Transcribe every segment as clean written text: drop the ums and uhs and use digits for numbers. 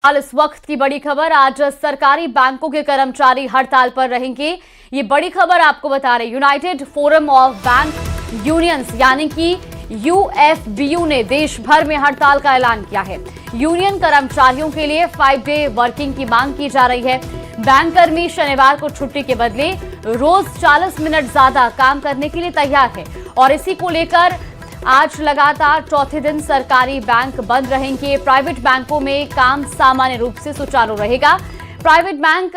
हाल इस वक्त की बड़ी खबर, आज सरकारी बैंकों के कर्मचारी हड़ताल पर रहेंगे। ये बड़ी खबर आपको बता रहे United forum of bank unions यानी कि यूएफबीयू ने देश भर में हड़ताल का ऐलान किया है। यूनियन कर्मचारियों के लिए 5 डे वर्किंग की मांग की जा रही है। बैंक कर्मी शनिवार को छुट्टी के बदले रोज 40 मिनट ज्यादा काम करने के लिए तैयार है और इसी को लेकर आज लगातार चौथे दिन सरकारी बैंक बंद रहेंगे। प्राइवेट बैंकों में काम सामान्य रूप से सुचारू रहेगा। प्राइवेट बैंक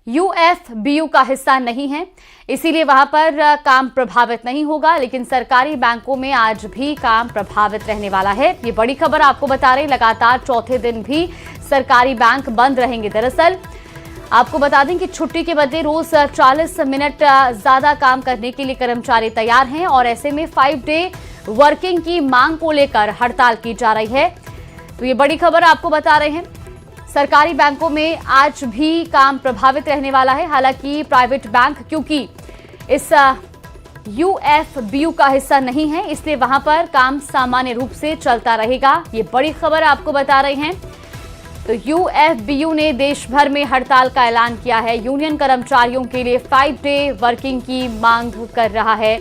यूएफबीयू का हिस्सा नहीं है, इसीलिए वहां पर काम प्रभावित नहीं होगा, लेकिन सरकारी बैंकों में आज भी काम प्रभावित रहने वाला है। ये बड़ी खबर आपको बता रहे, लगातार चौथे दिन भी सरकारी बैंक बंद रहेंगे। दरअसल आपको बता दें कि छुट्टी के बदले रोज 40 मिनट ज्यादा काम करने के लिए कर्मचारी तैयार हैं और ऐसे में 5 डे वर्किंग की मांग को लेकर हड़ताल की जा रही है। तो ये बड़ी खबर आपको बता रहे हैं, सरकारी बैंकों में आज भी काम प्रभावित रहने वाला है। हालांकि प्राइवेट बैंक क्योंकि इस यूएफबीयू का हिस्सा नहीं है, इसलिए वहां पर काम सामान्य रूप से चलता रहेगा। ये बड़ी खबर आपको बता रहे हैं। तो यूएफबीयू ने देश भर में हड़ताल का ऐलान किया है। यूनियन कर्मचारियों के लिए 5 डे वर्किंग की मांग कर रहा है।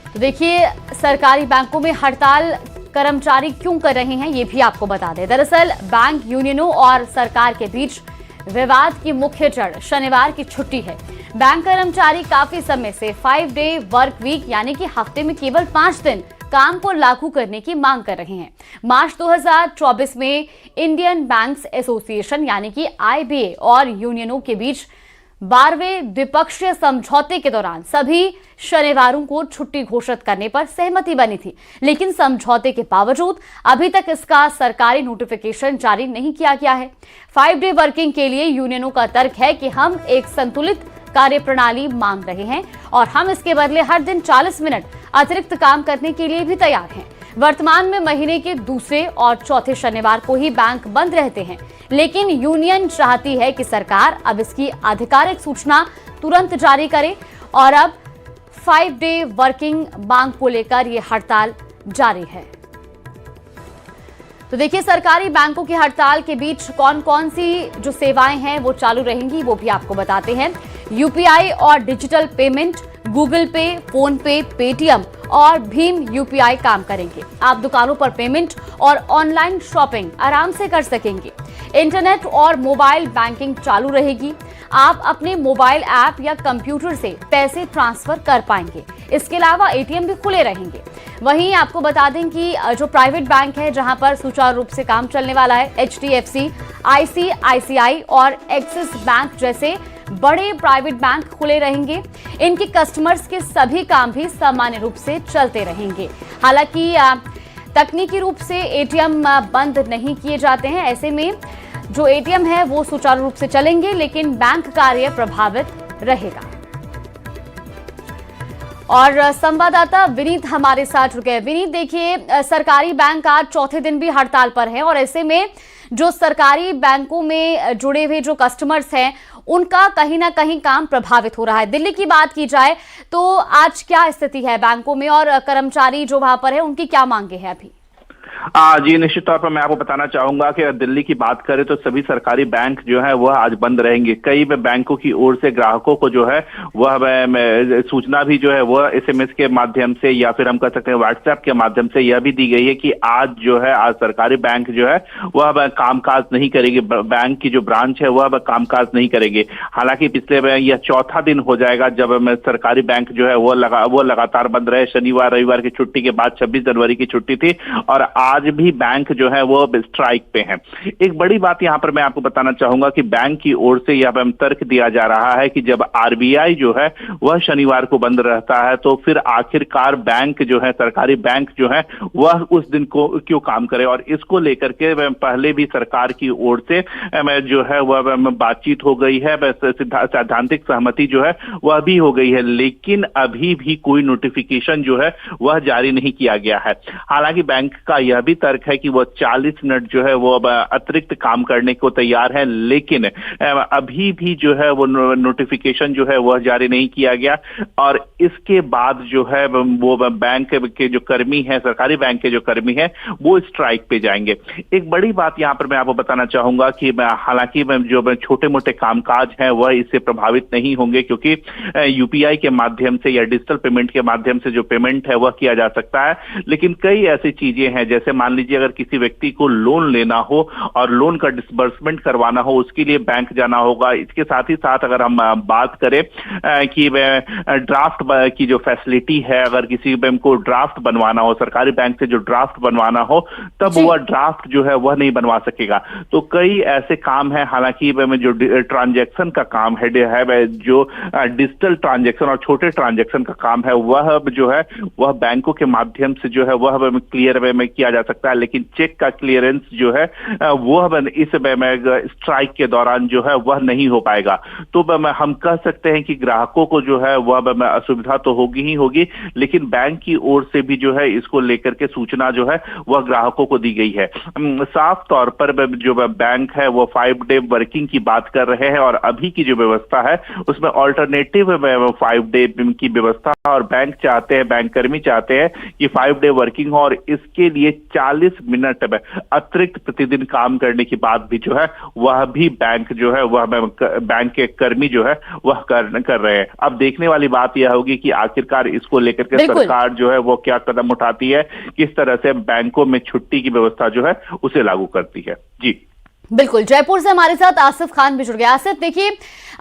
तो देखिए, सरकारी बैंकों में हड़ताल कर्मचारी क्यों कर रहे हैं, ये भी आपको बता दें। दरअसल बैंक यूनियनों और सरकार के बीच विवाद की मुख्य जड़ शनिवार की छुट्टी है। बैंक कर्मचारी काफी समय से 5 डे वर्क वीक यानी कि हफ्ते में केवल 5 दिन काम को लागू करने की मांग कर रहे हैं। मार्च 2024 में इंडियन बैंक्स एसोसिएशन यानी कि आईबीए और यूनियनों के बीच 12वें द्विपक्षीय समझौते के दौरान सभी शनिवारों को छुट्टी घोषित करने पर सहमति बनी थी, लेकिन समझौते के बावजूद अभी तक इसका सरकारी नोटिफिकेशन जारी नहीं किया गया है। 5 डे वर्किंग के लिए यूनियनों का तर्क है कि हम एक संतुलित कार्यप्रणाली मांग रहे हैं और हम इसके बदले हर दिन 40 मिनट अतिरिक्त काम करने के लिए भी तैयार हैं। वर्तमान में महीने के दूसरे और चौथे शनिवार को ही बैंक बंद रहते हैं, लेकिन यूनियन चाहती है कि सरकार अब इसकी आधिकारिक सूचना तुरंत जारी करे और अब 5 डे वर्किंग मांग को लेकर यह हड़ताल जारी है। तो देखिए, सरकारी बैंकों की हड़ताल के बीच कौन कौन सी जो सेवाएं हैं वो चालू रहेंगी, वो भी आपको बताते हैं। यूपीआई और डिजिटल पेमेंट, गूगल पे, फोन पे, पेटीएम और भीम यूपीआई काम करेंगे। आप दुकानों पर पेमेंट और ऑनलाइन शॉपिंग आराम से कर सकेंगे। इंटरनेट और मोबाइल बैंकिंग चालू रहेगी। आप अपने मोबाइल ऐप या कंप्यूटर से पैसे ट्रांसफर कर पाएंगे। इसके अलावा एटीएम भी खुले रहेंगे। वहीं आपको बता दें कि जो प्राइवेट बैंक है जहां पर सुचारू रूप से काम चलने वाला है, एचडीएफसी, आईसीआईसीआई और एक्सिस बैंक जैसे बड़े प्राइवेट बैंक खुले रहेंगे। इनके कस्टमर्स के सभी काम भी सामान्य रूप से चलते रहेंगे। हालांकि तकनीकी रूप से एटीएम बंद नहीं किए जाते हैं, ऐसे में जो एटीएम है वो सुचारू रूप से चलेंगे, लेकिन बैंक कार्य प्रभावित रहेगा। और संवाददाता विनीत हमारे साथ जुड़ गए। विनीत, देखिए, सरकारी बैंक आज चौथे दिन भी हड़ताल पर है और ऐसे में जो सरकारी बैंकों में जुड़े हुए जो कस्टमर्स हैं उनका कहीं ना कहीं काम प्रभावित हो रहा है। दिल्ली की बात की जाए तो आज क्या स्थिति है बैंकों में और कर्मचारी जो वहां पर है उनकी क्या मांगे हैं अभी? जी, निश्चित तौर पर मैं आपको बताना चाहूंगा कि दिल्ली की बात करें तो सभी सरकारी बैंक जो है वह आज बंद रहेंगे। कई बैंकों की ओर से ग्राहकों को जो है वह सूचना भी जो है वह एसएमएस के माध्यम से या फिर हम कह सकते हैं व्हाट्सएप के माध्यम से यह भी दी गई है कि आज जो है आज सरकारी बैंक जो है वह कामकाज नहीं करेंगे। बैंक की जो ब्रांच है वह कामकाज नहीं करेंगे। हालांकि पिछले यह चौथा दिन हो जाएगा जब सरकारी बैंक जो है वो लगातार बंद रहे। शनिवार रविवार की छुट्टी के बाद 26 जनवरी की छुट्टी थी और आज भी बैंक जो है वो स्ट्राइक पे है। एक बड़ी बात यहां पर मैं आपको बताना चाहूंगा कि बैंक की ओर से यह तर्क दिया जा रहा है कि जब आरबीआई जो है वह शनिवार को बंद रहता है तो फिर आखिरकार बैंक जो है सरकारी बैंक जो है वह उस दिन को क्यों काम करे। और इसको लेकर के पहले भी सरकार की ओर से जो है वह बातचीत हो गई है, सैद्धांतिक सहमति जो है वह भी हो गई है, लेकिन अभी भी कोई नोटिफिकेशन जो है वह जारी नहीं किया गया है। हालांकि बैंक का यह भी तर्क है कि वो 40 मिनट जो है वो अब अतिरिक्त काम करने को तैयार है, लेकिन अभी भी जो है वो नोटिफिकेशन जो है वह जारी नहीं किया गया और इसके बाद जो है वो बैंक के जो कर्मी हैं, सरकारी बैंक के जो कर्मी हैं, वो स्ट्राइक पे जाएंगे। एक बड़ी बात यहाँ पर मैं आपको बताना चाहूंगा कि हालांकि जो छोटे मोटे कामकाज हैं वह इससे प्रभावित नहीं होंगे, क्योंकि यूपीआई के माध्यम से या डिजिटल पेमेंट के माध्यम से जो पेमेंट है वह किया जा सकता है। लेकिन कई ऐसी चीजें हैं, जैसे मान लीजिए अगर किसी व्यक्ति को लोन लेना हो और लोन का डिसबर्समेंट करवाना हो, उसके लिए बैंक जाना होगा। इसके साथ ही साथ अगर हम बात करें कि ड्राफ्ट की जो फैसिलिटी है, अगर किसी बैंक को ड्राफ्ट बनवाना हो, सरकारी बैंक से जो ड्राफ्ट बनवाना हो, तब वह ड्राफ्ट जो है वह नहीं बनवा सकेगा। तो कई ऐसे काम है, हालांकि जो ट्रांजैक्शन का काम है, जो डिजिटल ट्रांजैक्शन और छोटे ट्रांजैक्शन का काम है, वह जो है वह बैंकों के माध्यम से जो है वह क्लियर वे में किया जा सकता है। लेकिन चेक का क्लियरेंस जो है वह इस स्ट्राइक के दौरान जो है वह नहीं हो पाएगा। तो हम कह सकते हैं कि ग्राहकों को जो है वह असुविधा तो होगी ही होगी, लेकिन बैंक की ओर से भी जो है इसको लेकर के सूचना जो है वह ग्राहकों को दी गई है। साफ तौर पर जो बैंक है वो 5 डे वर्किंग की बात कर रहे हैं और अभी की जो व्यवस्था है उसमें ऑल्टरनेटिव 5 डे की व्यवस्था, और बैंक चाहते हैं, बैंक कर्मी चाहते हैं कि 5 डे वर्किंग हो और इसके लिए 40 मिनट अतिरिक्त प्रतिदिन काम करने की बात भी जो है वह भी बैंक जो है वह बैंक के कर्मी जो है वह कर रहे हैं। अब देखने वाली बात यह होगी कि आखिरकार इसको लेकर के सरकार जो है वो क्या कदम उठाती है, किस तरह से बैंकों में छुट्टी की व्यवस्था जो है उसे लागू करती है। जी बिल्कुल, जयपुर से हमारे साथ आसिफ खान भी जुड़ गया। आसिफ, देखिए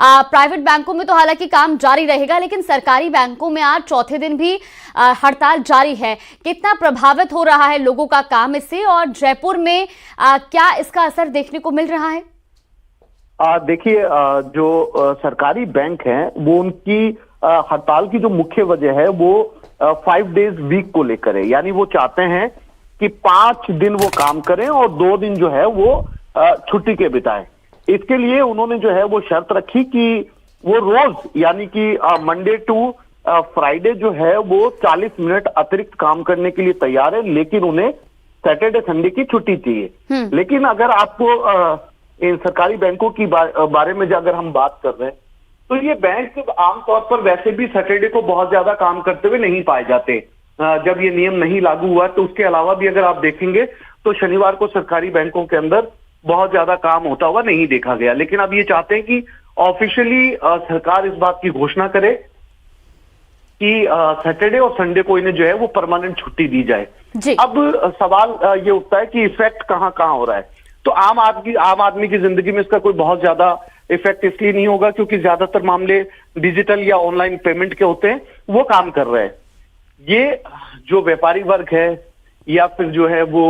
प्राइवेट बैंकों में तो हालांकि काम जारी रहेगा, लेकिन सरकारी बैंकों में आज चौथे दिन भी हड़ताल जारी है। कितना प्रभावित हो रहा है लोगों का काम इससे, और जयपुर में क्या इसका असर देखने को मिल रहा है? देखिए, जो सरकारी बैंक हैं वो उनकी हड़ताल की जो मुख्य वजह है वो 5 डेज वीक को लेकर है। यानी वो चाहते हैं कि 5 दिन वो काम करें और 2 दिन जो है वो छुट्टी के बिताएं। इसके लिए उन्होंने जो है वो शर्त रखी कि वो रोज यानी कि मंडे टू फ्राइडे जो है वो 40 मिनट अतिरिक्त काम करने के लिए तैयार है, लेकिन उन्हें सैटरडे संडे की छुट्टी चाहिए। लेकिन अगर आपको इन सरकारी बैंकों की बारे में अगर हम बात कर रहे हैं तो ये बैंक आमतौर पर वैसे भी सैटरडे को बहुत ज्यादा काम करते हुए नहीं पाए जाते। जब ये नियम नहीं लागू हुआ तो उसके अलावा भी अगर आप देखेंगे तो शनिवार को सरकारी बैंकों के अंदर बहुत ज्यादा काम होता हुआ नहीं देखा गया। लेकिन अब ये चाहते हैं कि ऑफिशियली सरकार इस बात की घोषणा करे कि सैटरडे और संडे को इन्हें जो है वो परमानेंट छुट्टी दी जाए। अब सवाल ये उठता है कि इफेक्ट कहाँ हो रहा है। तो आम आदमी की जिंदगी में इसका कोई बहुत ज्यादा इफेक्ट इसलिए नहीं होगा क्योंकि ज्यादातर मामले डिजिटल या ऑनलाइन पेमेंट के होते हैं, वो काम कर रहे हैं। ये जो व्यापारी वर्ग है या फिर जो है वो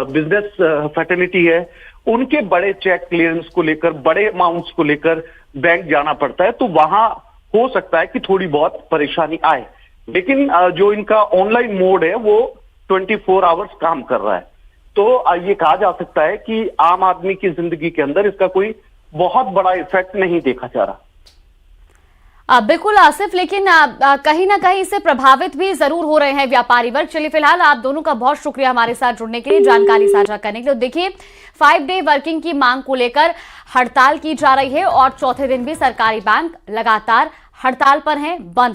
बिजनेस फैटर्निटी है, उनके बड़े चेक क्लियरेंस को लेकर, बड़े अमाउंट्स को लेकर बैंक जाना पड़ता है, तो वहां हो सकता है कि थोड़ी बहुत परेशानी आए। लेकिन जो इनका ऑनलाइन मोड है वो 24 आवर्स काम कर रहा है, तो ये कहा जा सकता है कि आम आदमी की जिंदगी के अंदर इसका कोई बहुत बड़ा इफेक्ट नहीं देखा जा रहा। बिल्कुल आसिफ, लेकिन कहीं ना कहीं इससे प्रभावित भी जरूर हो रहे हैं व्यापारी वर्ग। चलिए, फिलहाल आप दोनों का बहुत शुक्रिया हमारे साथ जुड़ने के लिए, जानकारी साझा करने के लिए। देखिए, 5 डे वर्किंग की मांग को लेकर हड़ताल की जा रही है और चौथे दिन भी सरकारी बैंक लगातार हड़ताल पर हैं, बंद हैं।